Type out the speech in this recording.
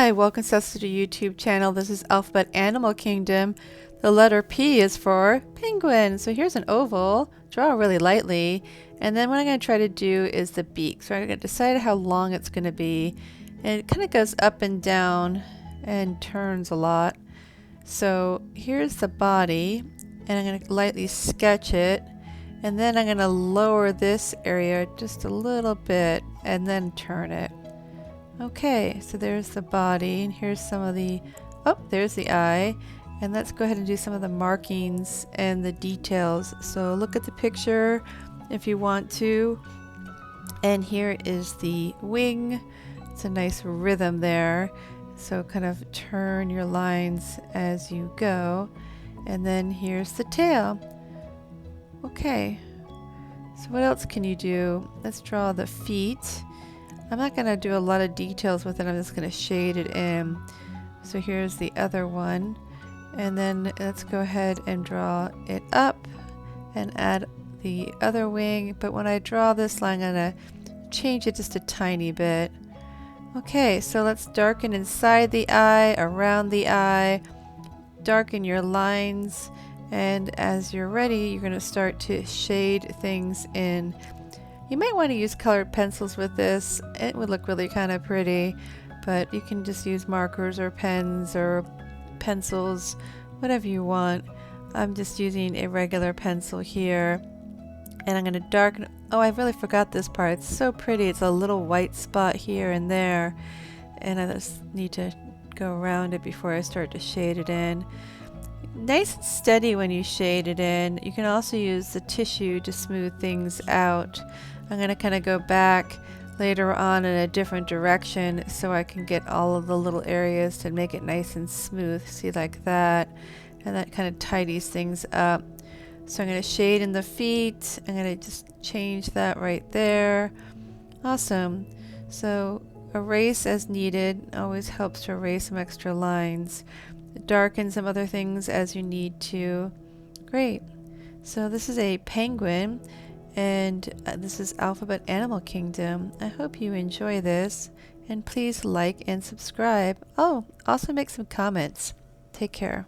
Hi, welcome to the YouTube channel. This is Alphabet Animal Kingdom. The letter P is for penguin. So here's an oval, draw really lightly, and then what I'm going to try to do is the beak. So I'm going to decide how long it's going to be, and it kind of goes up and down and turns a lot. So here's the body, and I'm going to lightly sketch it, and then I'm going to lower this area just a little bit and then turn it. Okay, so there's the body, and here's some of the, oh, there's the eye. And let's go ahead and do some of the markings and the details. So look at the picture if you want to. And here is the wing. It's a nice rhythm there. So kind of turn your lines as you go. And then here's the tail. Okay, so what else can you do? Let's draw the feet. I'm not going to do a lot of details with it. I'm just going to shade it in. So here's the other one. And then let's go ahead and draw it up and add the other wing. But when I draw this line, I'm going to change it just a tiny bit. Okay, so let's darken inside the eye, around the eye, darken your lines. And as you're ready, you're going to start to shade things in. You might want to use colored pencils with this. It would look really kind of pretty, but you can just use markers or pens or pencils, whatever you want. I'm just using a regular pencil here, and I'm going to darken. Oh, I really forgot this part. It's so pretty. It's a little white spot here and there, and I just need to go around it before I start to shade it in. Nice and steady when you shade it in. You can also use the tissue to smooth things out. I'm going to kind of go back later on in a different direction so I can get all of the little areas to make it nice and smooth. See, like that. And that kind of tidies things up. So I'm going to shade in the feet. I'm going to just change that right there. Awesome. So erase as needed. Always helps to erase some extra lines. Darken some other things as you need to. Great. So this is a penguin, and this is Alphabet Animal Kingdom. I hope you enjoy this, and please like and subscribe. Oh, also make some comments. Take care.